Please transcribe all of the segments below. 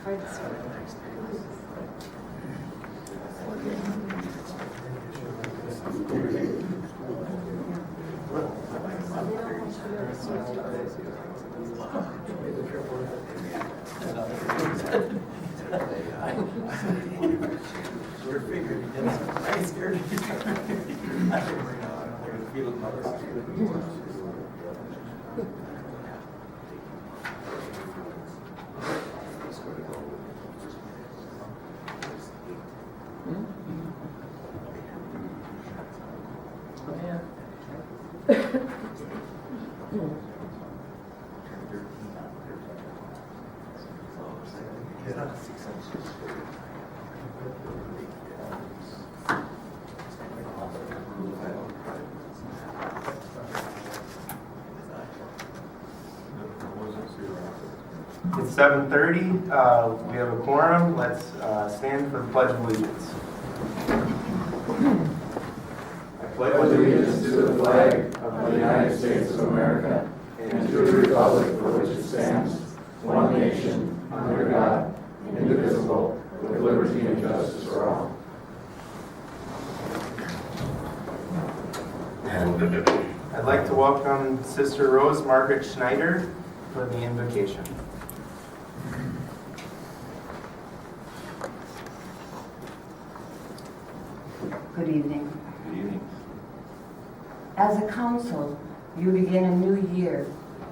It's 7:30. We have a quorum. Let's stand for the Pledge of Allegiance. I pledge allegiance to the flag of the United States of America and to the republic for which it stands, one nation, under God, indivisible, with liberty and justice for all. I'd like to welcome Sister Rose Margaret Schneider for the invocation. Good evening. Good evening. As a council, you begin a new year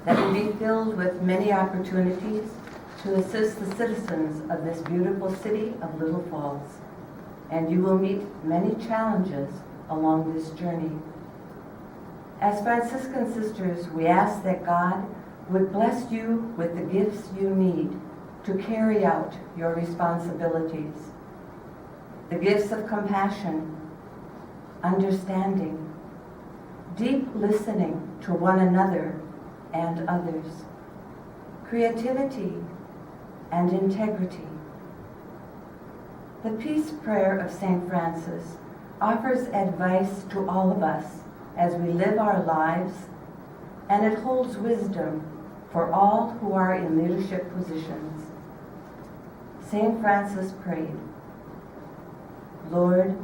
that will be filled with many opportunities to assist the citizens of this beautiful city of Little Falls. And you will meet many challenges along this journey. As Franciscan sisters, we ask that God would bless you with the gifts you need to carry out your responsibilities. The gifts of compassion, understanding, deep listening to one another and others, creativity and integrity. The Peace Prayer of St. Francis offers advice to all of us as we live our lives, and it holds wisdom for all who are in leadership positions. St. Francis prayed, "Lord,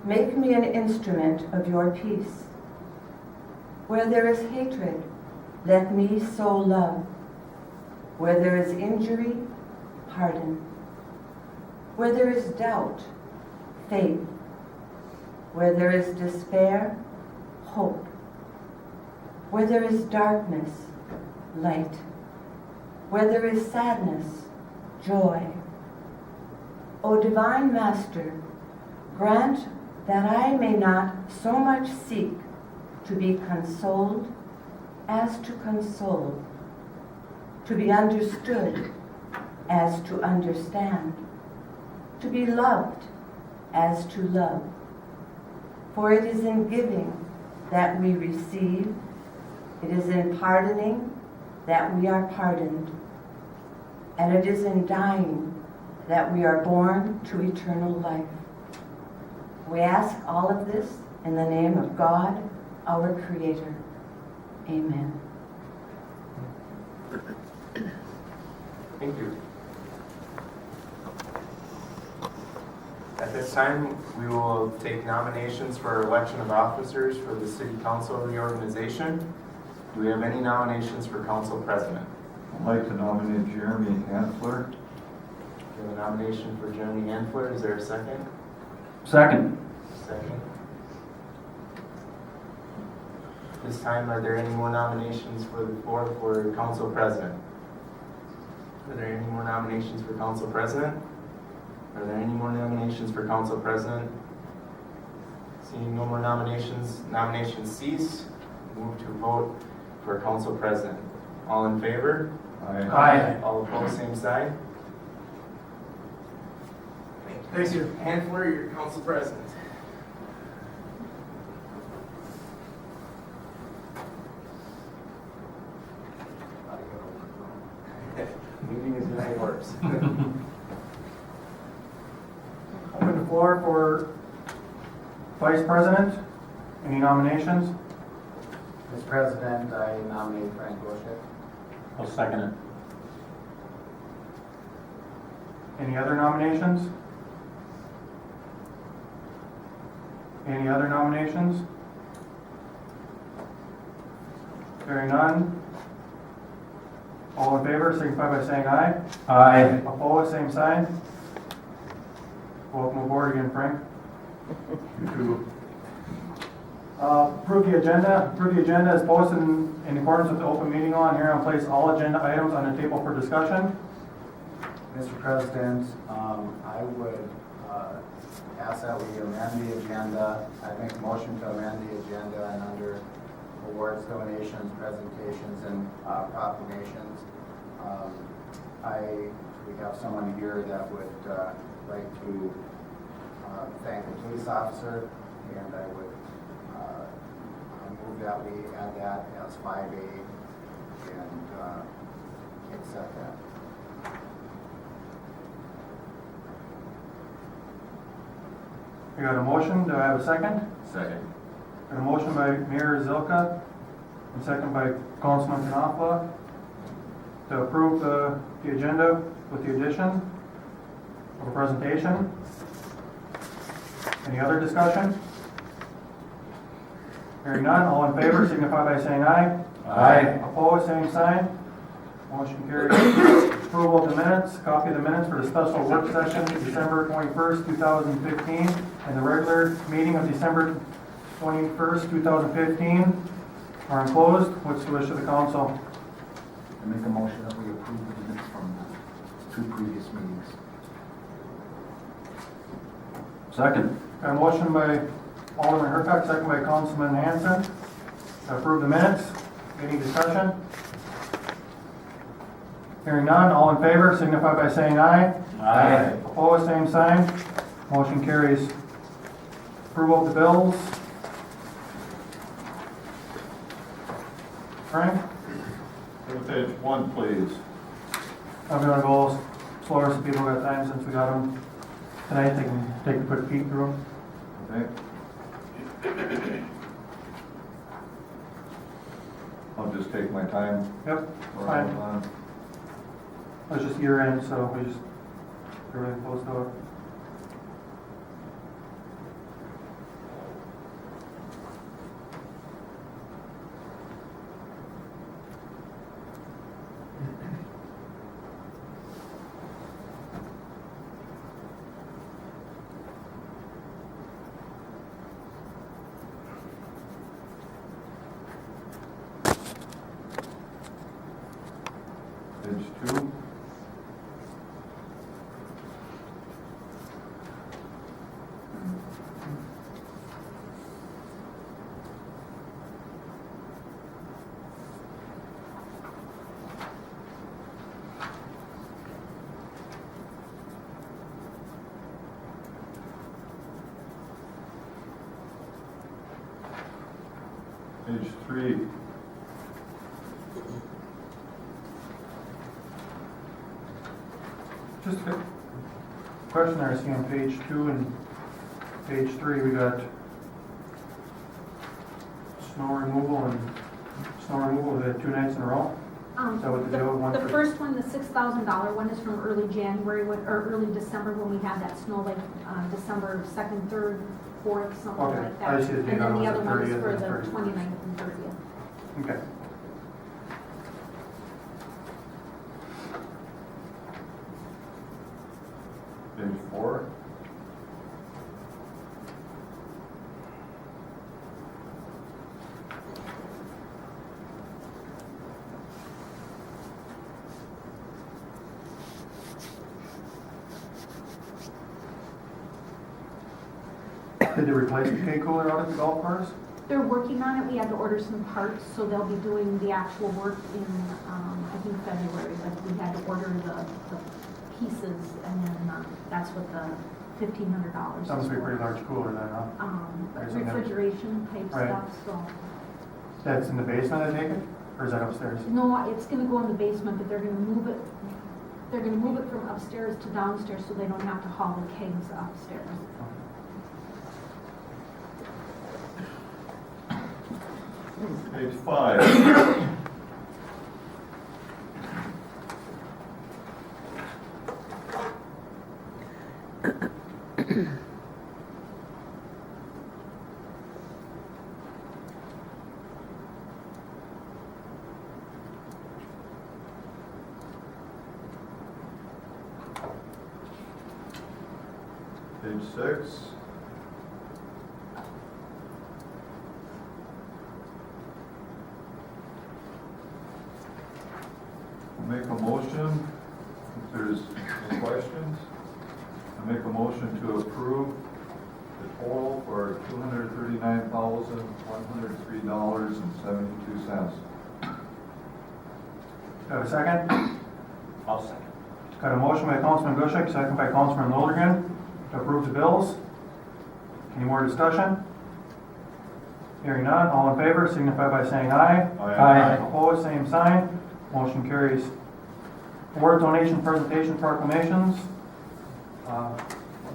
make me an instrument of your peace. Where there is hatred, let me sow love. Where there is injury, pardon. Where there is doubt, faith. Where there is despair, hope. Where there is darkness, light. Where there is sadness, joy. O Divine Master, grant that I may not so much seek to be consoled as to console, to be understood as to understand, to be loved as to love. For it is in giving that we receive, it is in pardoning that we are pardoned, and it is in dying that we are born to eternal life. We ask all of this in the name of God, our Creator. Amen." Thank you. At this time, we will take nominations for election of officers for the City Council reorganization. Do we have any nominations for Council President? I'd like to nominate Jeremy Hensler. We have a nomination for Jeremy Hanfler. Is there a second? Second. Second. This time, are there any more nominations for the floor for Council President? Are there any more nominations for Council President? Are there any more nominations for Council President? Seeing no more nominations, nominations cease. Move to vote for Council President. All in favor? Aye. All opposed, same side. Thank you. Handler, your Council President. Meeting is in hours. Open the floor for Vice President. Any nominations? Mr. President, I nominate Frank Wilczek. I'll second it. Any other nominations? Any other nominations? Hearing none. All in favor, signify by saying aye. Aye. Opposed, same sign. Welcome aboard again, Frank. You too. Approve the agenda. Approve the agenda as posted in accordance with the open meeting law, and here I'll place all agenda items on the table for discussion. Mr. President, I would ask that we amend the agenda. I make a motion to amend the agenda and under awards, donations, presentations, and proclamations. We have someone here that would like to thank the police officer, and I would move that we add that as 5A and accept that. We got a motion. Do I have a second? Second. Got a motion by Mayor Zilka and second by Councilman Knopfler to approve the agenda with the addition of a presentation. Any other discussion? Hearing none, all in favor signify by saying aye. Aye. Opposed, same sign. Motion carries. Approval of the minutes, copy of the minutes for the special work session, December 21st, 2015, and the regular meeting of December 21st, 2015 are enclosed. What's the wish of the council? I make a motion that we approve the minutes from the 2 previous meetings. Second. Got a motion by Alderman Hurtak, second by Councilman Hanson to approve the minutes. Any discussion? Hearing none, all in favor signify by saying aye. Aye. Opposed, same sign. Motion carries. Approval of the bills. Frank, Go to page 1, please. I'm gonna go slower so people got time since we got them tonight. They can take a quick peek through them. Okay. I'll just take my time. Yep, fine. It's just year end, so we just, everything closed out. Page 2. Page 3. Just a question there, I see on page 2 and page 3, we got snow removal, we had 2 nights in a row. Is that what the deal one The for- first one, the $6,000 one, is from early January, or early December, when we had that snow, like December 2nd, 3rd, 4th, something Okay, like that. I see the date And on then it the was other the one is 30th for and the 31st. 29th and 30th. Okay. Page 4. Did they replace the K cooler out at the golf course? They're working on it. We had to order some parts, so they'll be doing the actual work in, I think, February. Like, we had to order the pieces, and then that's what the $1,500 is Sounds to be a for. pretty large cooler then, huh? Isn't that- Refrigeration type Right. stuff, so. That's in the basement, I take it? Or is that upstairs? No, it's gonna go in the basement, but they're gonna move it from upstairs to downstairs, so they don't have to haul the kegs upstairs. Page 5. Ward 6. Make a motion, if there's any questions, I make a motion to approve the total for $239,103.72. Do I have a second? I'll second. Got a motion by Councilman Gushek, second by Councilman Lonergan to approve the bills. Any more discussion? Hearing none, all in favor signify by saying aye. Aye. Opposed, same sign. Motion carries. Award donation presentation proclamations.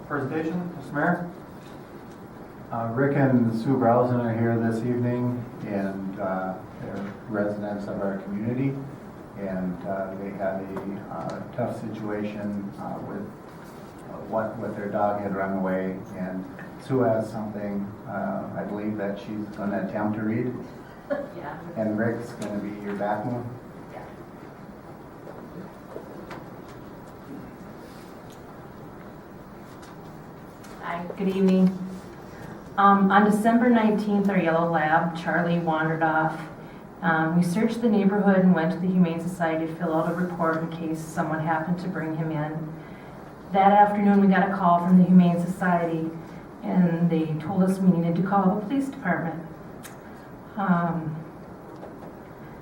Presentation, Mr. Mayor. Rick and Sue Browson are here this evening, and they're residents of our community, and they had a tough situation with what their dog had run away, and Sue has something, I believe that she's going to attempt to read, Yeah. and Rick's going to be your backbone. Hi, good evening. On December 19th, our yellow lab, Charlie, wandered off. We searched the neighborhood and went to the Humane Society to fill out a report in case someone happened to bring him in. That afternoon, we got a call from the Humane Society, and they told us we needed to call the police department.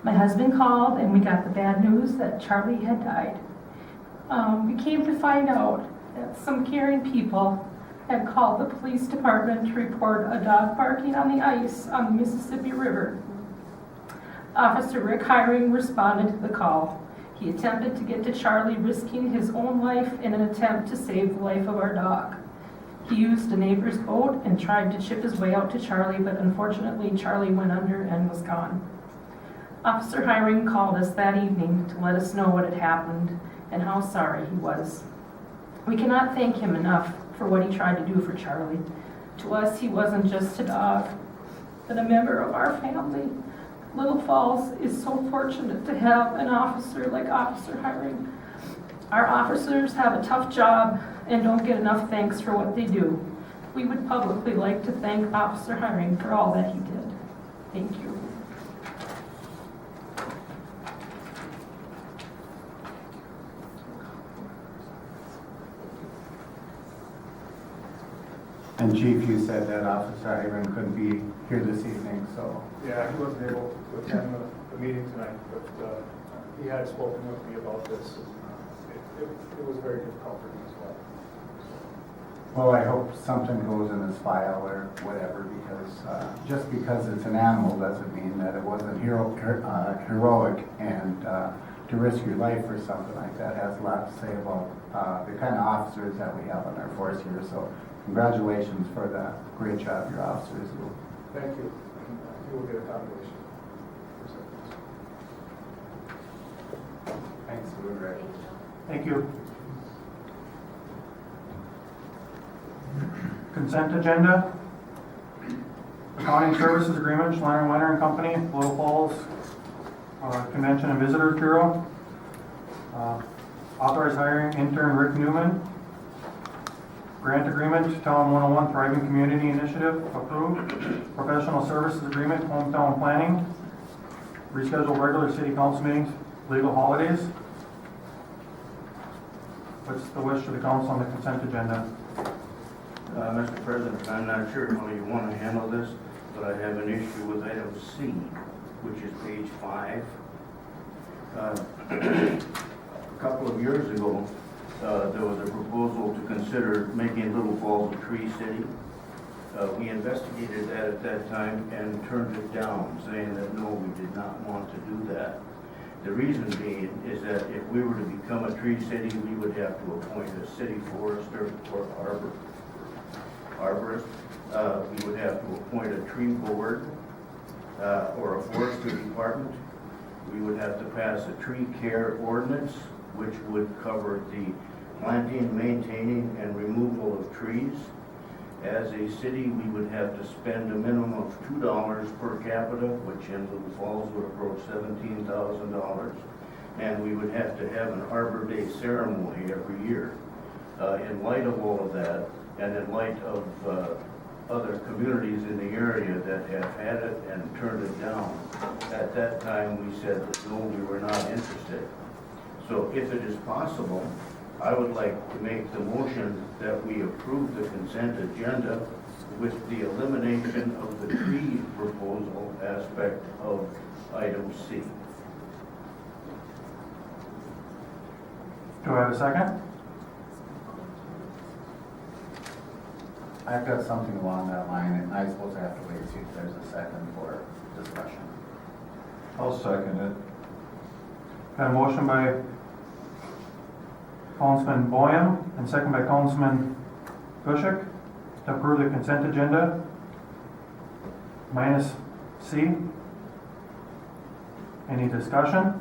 My husband called, and we got the bad news that Charlie had died. We came to find out that some caring people had called the police department to report a dog barking on the ice on the Mississippi River. Officer Rick Hiring responded to the call. He attempted to get to Charlie, risking his own life in an attempt to save the life of our dog. He used a neighbor's boat and tried to chip his way out to Charlie, but unfortunately Charlie went under and was gone. Officer Hiring called us that evening to let us know what had happened and how sorry he was. We cannot thank him enough for what he tried to do for Charlie. To us, he wasn't just a dog, but a member of our family. Little Falls is so fortunate to have an officer like Officer Hiring. Our officers have a tough job and don't get enough thanks for what they do. We would publicly like to thank Officer Hiring for all that he did. Thank you. And Chief, you said that Officer Hiring couldn't be here this evening, so Yeah, he wasn't able to attend the meeting tonight, but he had spoken with me about this. It was very difficult for him as well. well, I hope something goes in his file or whatever, because just because it's an animal doesn't mean that it wasn't heroic, and to risk your life for something like that has a lot to say about the kind of officers that we have on our force here. So congratulations for the great job your officers do. Thank you. You will get a commendation. Thanks, Rick. Thank you. Consent agenda. Accounting Services Agreement, Schleiner Weiner and Company, Little Falls Convention and Visitors Bureau. Authorized hiring intern Rick Newman. Grant agreement, Town 101 Thriving Community Initiative, approved. Professional Services Agreement, Hometown Planning. Reschedule regular city council meetings, legal holidays. What's the wish of the council on the consent agenda? Mr. President, I'm not sure how you want to handle this, but I have an issue with item C, which is page 5. A couple of years ago, there was a proposal to consider making Little Falls a tree city. We investigated that at that time and turned it down, saying that no, we did not want to do that. The reason being is that if we were to become a tree city, we would have to appoint a city forester or arborist. We would have to appoint a tree board or a forestry department. We would have to pass a tree care ordinance, which would cover the planting, maintaining, and removal of trees. As a city, we would have to spend a minimum of $2 per capita, which in Little Falls would approach $17,000. And we would have to have an Arbor Day ceremony every year. In light of all of that, and in light of other communities in the area that have had it and turned it down, at that time we said that no, we were not interested. So if it is possible, I would like to make the motion that we approve the consent agenda with the elimination of the tree proposal aspect of item C. Do I have a second? I've got something along that line, and I suppose I have to wait and see if there's a second for discussion. I'll second it. Got a motion by Councilman Boyum and second by Councilman Gushik to approve the consent agenda minus C. Any discussion?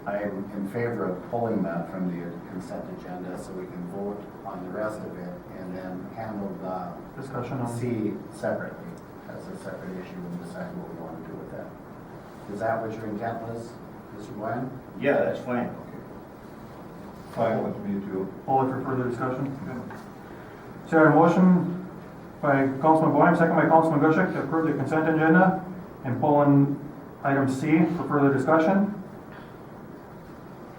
I'm in favor of pulling that from the consent agenda so we can vote on the rest of it and then handle the Discussion on C separately as a separate issue and decide what we want to do with that. Is that what your intent was, Mr. Boyum? Yeah, that's fine. Fine with me too. Hold it for further discussion. So I have a motion by Councilman Boyum, second by Councilman Gushik to approve the consent agenda and pull in item C for further discussion.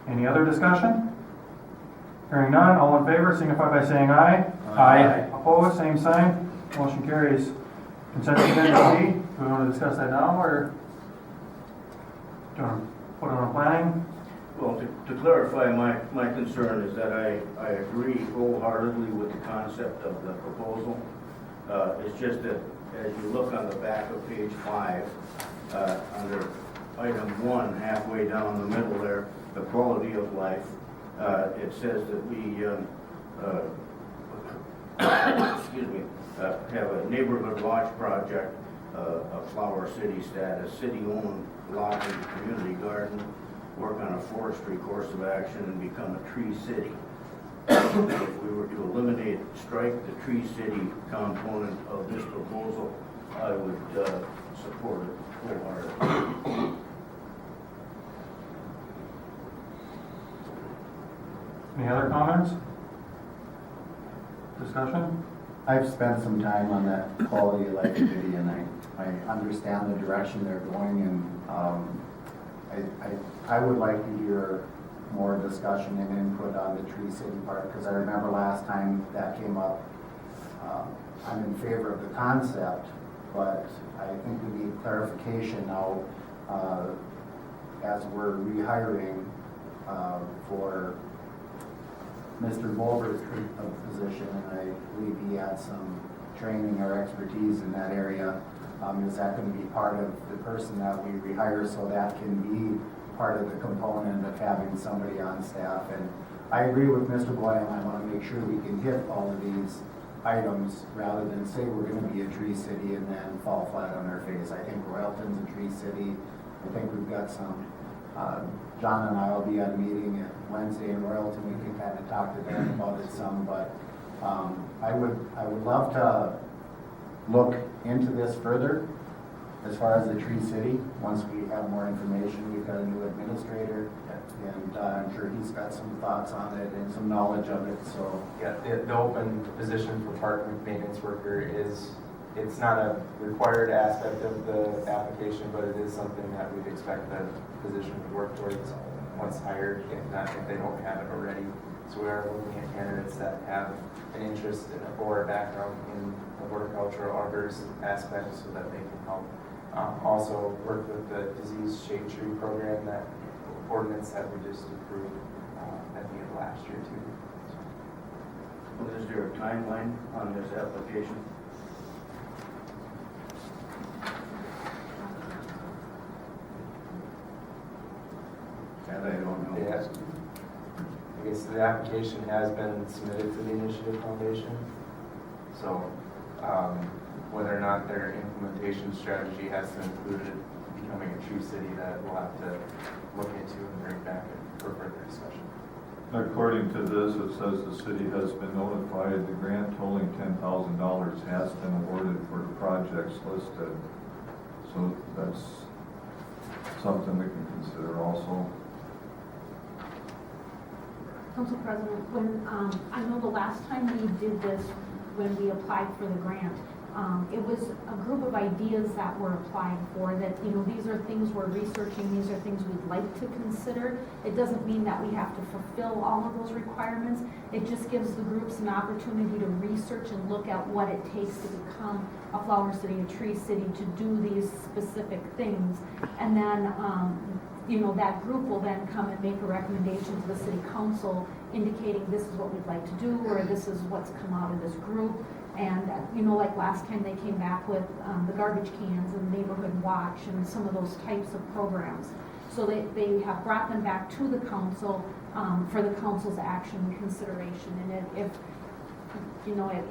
Any other discussion? Hearing none, all in favor signify by saying aye. Aye. Opposed, same sign. Motion carries. Consent agenda C, do we want to discuss that now or do you want to put it on planning? Well, to clarify, my concern is that I agree wholeheartedly with the concept of the proposal. It's just that as you look on the back of page 5, under item 1, halfway down the middle there, the quality of life, it says that we excuse me, have a neighborhood watch project, a Flower City status, city-owned lot in the community garden, work on a forestry course of action and become a tree city. If we were to eliminate, strike the tree city component of this proposal, I would support it wholeheartedly. Any other comments? Discussion? I've spent some time on that quality of life committee and I understand the direction they're going and I would like to hear more discussion and input on the Tree City part because I remember last time that came up. I'm in favor of the concept, but I think we need clarification now as we're rehiring for Mr. Bolder's position, and I believe he had some training or expertise in that area. Is that going to be part of the person that we rehire so that can be part of the component of having somebody on staff? And I agree with Mr. Boyum. I want to make sure we can hit all of these items rather than say we're going to be a tree city and then fall flat on our face. I think Royalton's a tree city. I think we've got some. John and I will be at a meeting Wednesday in Royalton. We can kind of talk to them about it some, but I would love to look into this further as far as the Tree City. Once we have more information, we've got a new administrator, and I'm sure he's got some thoughts on it and some knowledge of it. So Yeah, the open position for park maintenance worker it's not a required aspect of the application, but it is something that we'd expect the position to work towards once hired, if they don't have it already. So we are looking at candidates that have an interest or a background in the horticultural arbors aspect so that they can help. Also work with the disease shade tree program, that ordinance that we just approved at the end of last year too. Well, is there a timeline on this application? that I don't know. Yeah. I guess the application has been submitted to the Initiative Foundation. So whether or not their implementation strategy has to include it becoming a true city, that we'll have to look into and bring back for further discussion. According to this, it says the city has been notified the grant totaling $10,000 has been awarded for the projects listed. So that's something we can consider also. Council President, when, I know the last time we did this, when we applied for the grant. It was a group of ideas that were applied for that, these are things we're researching, these are things we'd like to consider. It doesn't mean that we have to fulfill all of those requirements. It just gives the groups an opportunity to research and look at what it takes to become a flower city, a tree city, to do these specific things. And then, that group will then come and make a recommendation to the city council indicating this is what we'd like to do, or this is what's come out of this group. And, like last time they came back with the garbage cans and neighborhood watch and some of those types of programs. So they have brought them back to the council for the council's action and consideration. And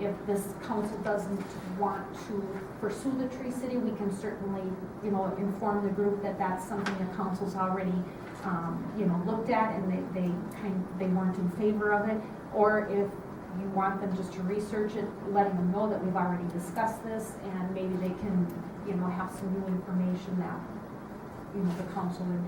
if this council doesn't want to pursue the tree city, we can certainly, inform the group that that's something the council's already, looked at and they weren't in favor of it. Or if you want them just to research it, letting them know that we've already discussed this, and maybe they can, have some new information that, the council would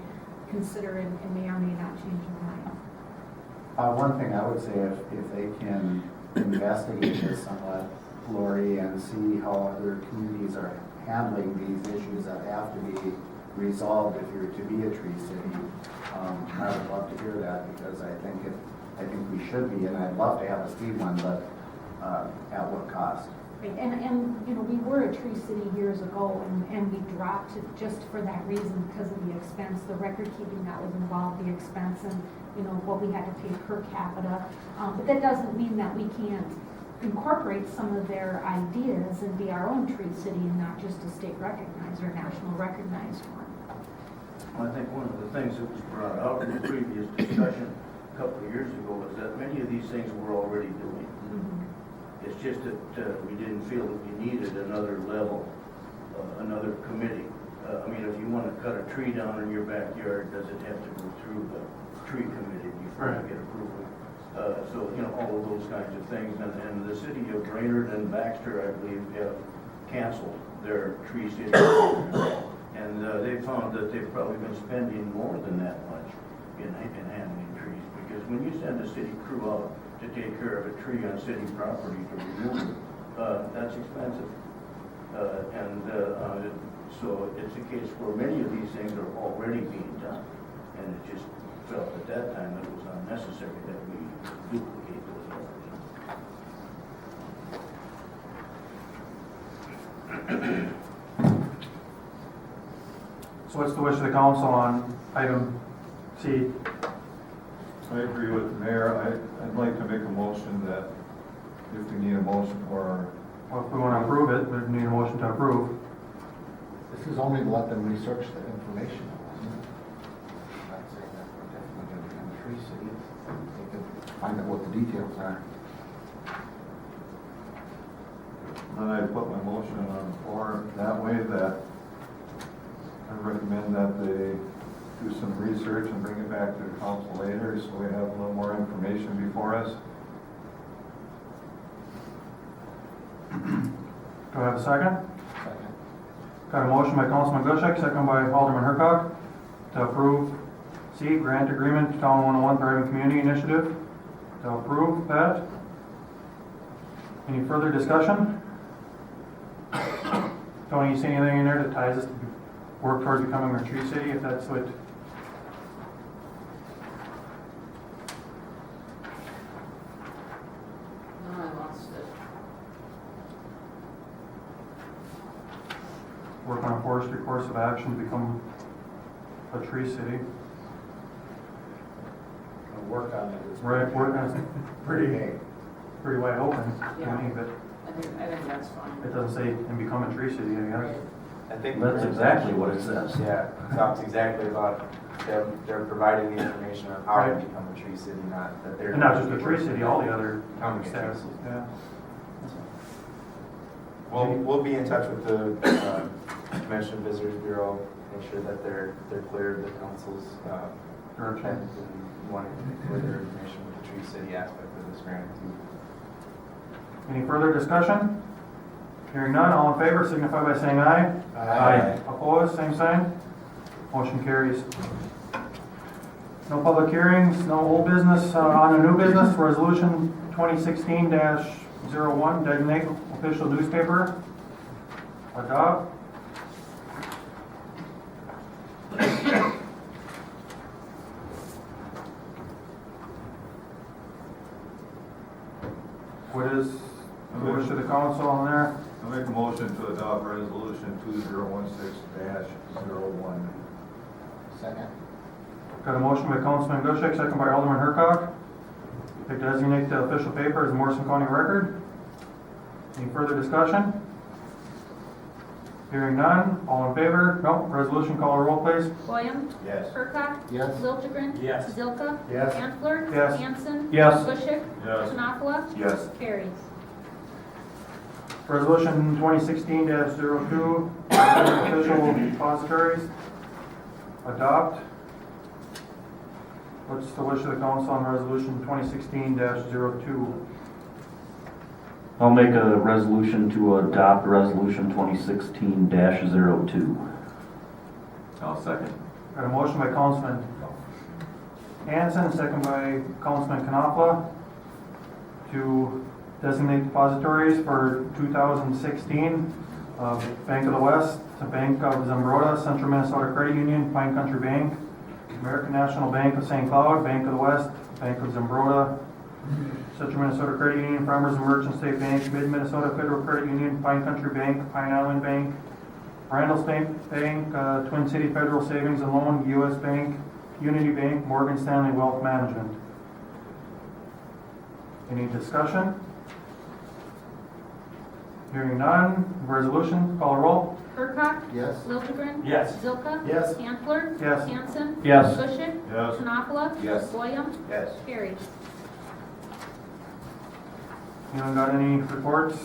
consider and may or may not change their mind. One thing I would say, if they can investigate this somewhat, Lori, and see how other communities are handling these issues that have to be resolved if you're to be a tree city, I would love to hear that, because I think we should be, and I'd love to have a speed one, but at what cost? Right. And we were a tree city years ago, and we dropped it just for that reason, because of the expense, the record keeping that was involved, the expense, and what we had to pay per capita. But that doesn't mean that we can't incorporate some of their ideas and be our own tree city, and not just a state recognized or national recognized one. I think one of the things that was brought out in the previous discussion a couple of years ago was that many of these things we're already doing. It's just that we didn't feel that we needed another level, another committee. If you want to cut a tree down in your backyard, does it have to go through the tree committee before you get approval? So, all of those kinds of things. And the city of Brainerd and Baxter, I believe, have canceled their tree city. And they found that they've probably been spending more than that much in handling trees. Because when you send a city crew out to take care of a tree on city property to remove it, that's expensive. So it's a case where many of these things are already being done. And it just felt at that time that it was unnecessary that we duplicate those efforts. So what's the wish of the council on item C? I agree with the mayor. I'd like to make a motion that if we need a motion for, Well, if we want to approve it, we need a motion to approve. This is only to let them research the information. I'd say that we're definitely going to be in the tree city. They can find out what the details are. then I put my motion on the floor that way, that I recommend that they do some research and bring it back to the council later, so we have a little more information before us. Do I have a second? Second. Got a motion by Councilman Gushek, second by Alderman Hercog, to approve C, grant agreement to Town 101 Thriving Community Initiative. To approve that. Any further discussion? Tony, you see anything in there that ties us to work towards becoming a tree city, if that's what? No, I lost it. Work on a forestry course of action to become a tree city. Work on it. Right, work on it. Pretty wide open to me, but I think that's fine. it doesn't say and become a tree city, I guess. I think That's exactly what it says. Yeah, it talks exactly about them. They're providing the information on how to Right. become a tree city, not that they're. And not just the tree city, all the other County status. trees. Yeah. We'll be in touch with the Commission Visitors Bureau, make sure that they're clear of the council's Direction. intent and wanting further information with the tree city aspect of this grant too. Any further discussion? Hearing none, all in favor signify by saying aye. Aye. Opposed, same sign. Motion carries. No public hearings, no old business. On a new business, resolution 2016-1 01, designate official newspaper. Adopt. What is the wish of the council on there? I make a motion to adopt resolution 2016-01. Second? Got a motion by Councilman Gushek, second by Alderman Hercog. To designate the official paper as Morrison County Record. Any further discussion? Hearing none, all in favor? No, resolution, call a roll, please. Boyum, Yes. Hurkak, Yes. Zilchagren. Yes. Zilka. Yes. Antler. Yes. Hanson. Yes. Bushik. Yes. Knopfler. Yes. Carries. Resolution 2016-02, official depositories. Adopt. What's the wish of the council on resolution 2016-02? I'll make a resolution to adopt resolution 2016-02. I'll second. Got a motion by Councilman Hanson, second by Councilman Knopfler to designate depositories for 2016. Bank of the West, Bank of Zumbrota, Central Minnesota Credit Union, Pine Country Bank, American National Bank of St. Cloud, Bank of the West, Bank of Zumbrota, Central Minnesota Credit Union, Farmers and Merchant State Bank, Mid-Minnesota Federal Credit Union, Pine Country Bank, Pine Island Bank, Randall State Bank, Twin City Federal Savings and Loan, U.S. Bank, Unity Bank, Morgan Stanley Wealth Management. Any discussion? Hearing none, resolution, call a roll. Hurkak. Yes. Zilchagren. Yes. Zilka. Yes. Antler. Yes. Hanson. Yes. Bushik. Yes. Knopfler. Yes. Boyum. Yes. Carries. Anyone got any reports?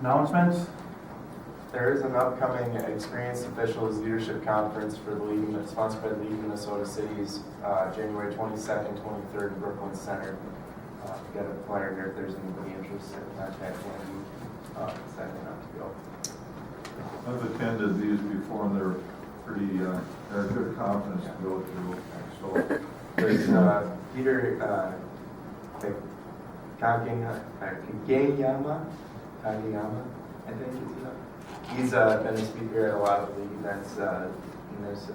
Announcements? There is an upcoming Experienced Officials Leadership Conference for the League, sponsored by the League of Minnesota Cities, January 22nd, 23rd in Brooklyn Center. Got a flyer here if there's anybody interested. Contact one of you. Decided not to go. I've attended these before and they're pretty, they're a good conference to go to. So, There's Peter Kageyama, I think is he's been a speaker at a lot of league events, and there's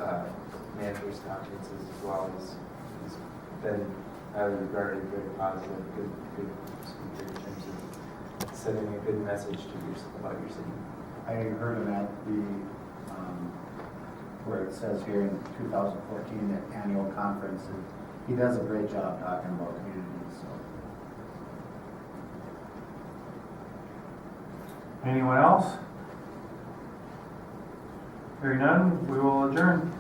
managers conferences as well. He's been highly regarded, very positive, good speaker in terms of sending a good message to about your city. I heard him at the, where it says here in 2014, the annual conference, and he does a great job talking about communities, so. Anyone else? Hearing none, we will adjourn.